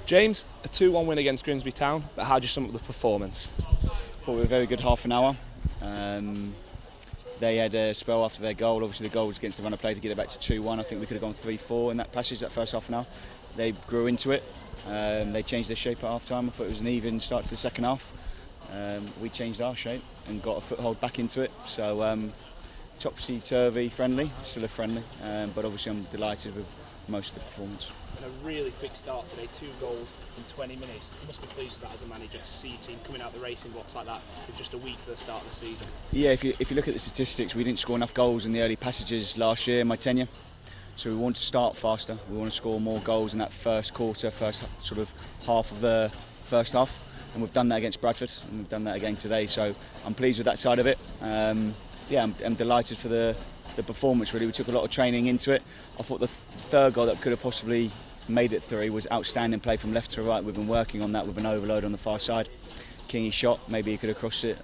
James, a 2-1 win against Grimsby Town, but how do you sum up the performance? Thought we were a very good half an hour. They had a spell after their goal. Obviously the goal was against the run of play to get it back to 2-1. I think we could have gone 3-4 in that passage, that first half an hour. They grew into it. They changed their shape at half time. I thought it was an even start to the second half. We changed our shape and got a foothold back into it. So topsy-turvy friendly, still a friendly, but obviously I'm delighted with most of the performance. And a really quick start today, 2 goals in 20 minutes. You must be pleased with that as a manager, to see your team coming out the racing blocks like that with just a week to the start of the season. Yeah, if you look at the statistics, we didn't score enough goals in the early passages last year in my tenure. So we want to start faster. We want to score more goals in that first quarter, first sort of half of the first half. And we've done that against Bradford, and we've done that again today. So I'm pleased with that side of it. I'm delighted for the performance, really. We took a lot of training into it. I thought the third goal that could have possibly made it 3 was outstanding play from left to right. We've been working on that with an overload on the far side. Kingy shot, maybe he could have crossed it.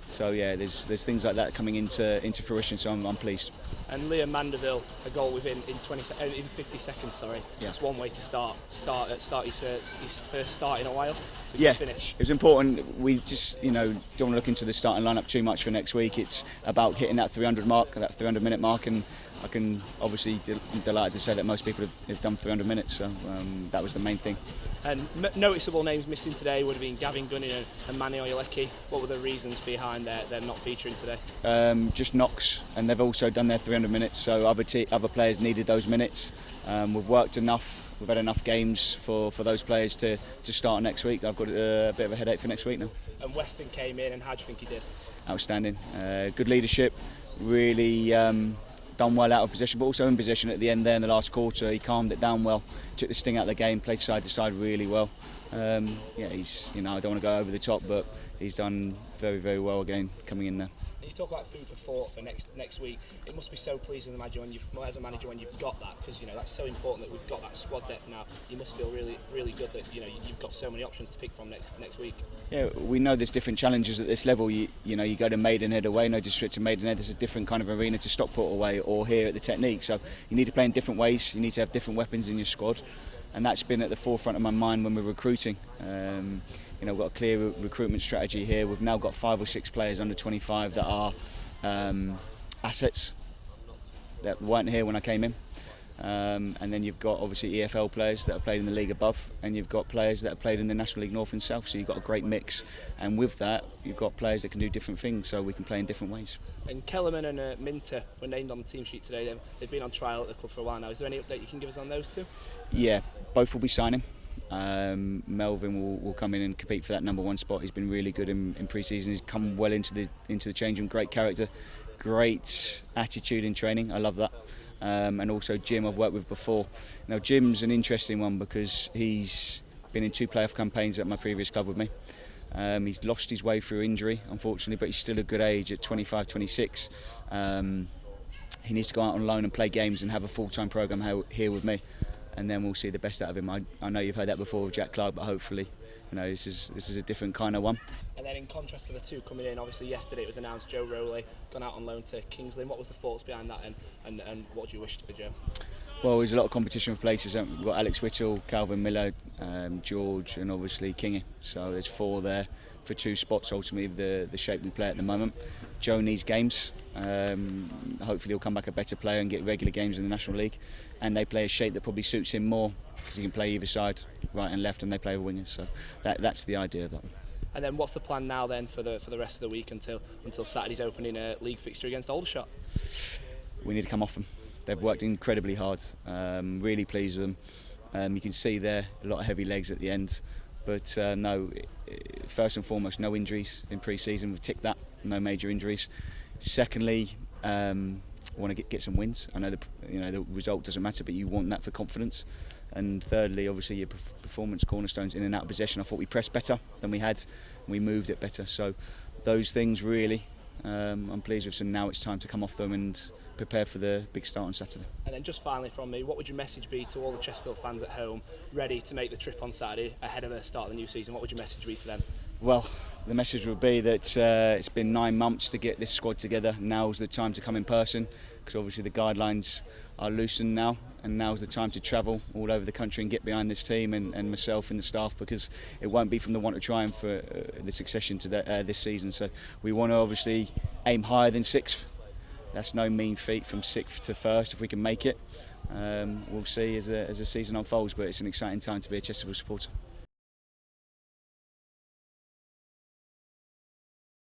So yeah, there's things like that coming into fruition. So I'm pleased. And Liam Mandeville, a goal within in 50 seconds. Sorry, yeah. That's one way to start his first start in a while. So yeah, finish. It was important. We just don't want to look into the starting lineup too much for next week. It's about hitting that 300 mark, that 300 minute mark, and I can obviously delighted to say that most people have done 300 minutes. So that was the main thing. And noticeable names missing today would have been Gavin Gunning and Manny Oyelecki. What were the reasons behind them not featuring today? Just knocks, and they've also done their 300 minutes, so other players needed those minutes. We've worked enough, we've had enough games for those players to start next week. I've got a bit of a headache for next week now. And Weston came in, and how do you think he did? Outstanding. Good leadership, really done well out of possession, but also in possession at the end there in the last quarter. He calmed it down well, took the sting out of the game, played side to side really well. He's, I don't want to go over the top, but he's done very, very well again coming in there. You talk about food for thought for next week. It must be so pleasing as a manager when you've got that, because that's so important that we've got that squad depth now. You must feel really, really good that you've got so many options to pick from next week. Yeah, we know there's different challenges at this level. You go to Maidenhead away, no disrespect to Maidenhead, there's a different kind of arena to Stockport away or here at the Technique. So you need to play in different ways. You need to have different weapons in your squad, and that's been at the forefront of my mind when we're recruiting. We've got a clear recruitment strategy here. We've now got 5 or 6 players under 25 that are assets that weren't here when I came in. And then you've got obviously EFL players that have played in the league above, and you've got players that have played in the National League North and South. So you've got a great mix, and with that you've got players that can do different things, so we can play in different ways. And Kellerman and Minter were named on the team sheet today. They've been on trial at the club for a while now. Is there any update you can give us on those two? Yeah, both will be signing. Melvin will come in and compete for that number 1 spot. He's been really good in pre-season. He's come well into the change room. Great character, great attitude in training. I love that. And also Jim, I've worked with before. Now Jim's an interesting one because he's been in 2 playoff campaigns at my previous club with me. He's lost his way through injury, unfortunately, but he's still a good age at 25, 26. He needs to go out on loan and play games and have a full-time programme here with me, and then we'll see the best out of him. I know you've heard that before with Jack Clark, but hopefully this is a different kind of one. And then in contrast to the 2 coming in, obviously yesterday it was announced Joe Rowe gone out on loan to Kingsley. What was the thoughts behind that, and what do you wish for Joe? Well, there's a lot of competition for places. We've got Alex Whittle, Calvin Miller, George, and obviously Kingy. So there's 4 there for 2 spots, ultimately the shape we play at the moment. Joe needs games. Hopefully he'll come back a better player and get regular games in the National League, and they play a shape that probably suits him more because he can play either side, right and left, and they play with wingers. So that's the idea of that. And then what's the plan now then for the rest of the week until Saturday's opening league fixture against Aldershot? We need to come off them. They've worked incredibly hard. Really pleased with them. You can see there a lot of heavy legs at the end, but no. First and foremost, no injuries in pre-season. We've ticked that. No major injuries. Secondly, I want to get some wins. I know the result doesn't matter, but you want that for confidence. And thirdly, obviously your performance cornerstones in and out of possession. I thought we pressed better than we had. We moved it better. So those things really, I'm pleased with. So now it's time to come off them and prepare for the big start on Saturday. And then just finally from me, what would your message be to all the Chesterfield fans at home ready to make the trip on Saturday ahead of the start of the new season? What would your message be to them? Well, the message would be that it's been 9 months to get this squad together. Now's the time to come in person, because obviously the guidelines are loosened now, and now's the time to travel all over the country and get behind this team and myself and the staff, because it won't be from the want of trying for the succession today, this season. So we want to obviously aim higher than 6th. That's no mean feat, from 6th to 1st if we can make it. We'll see as the season unfolds, but it's an exciting time to be a Chesterfield supporter.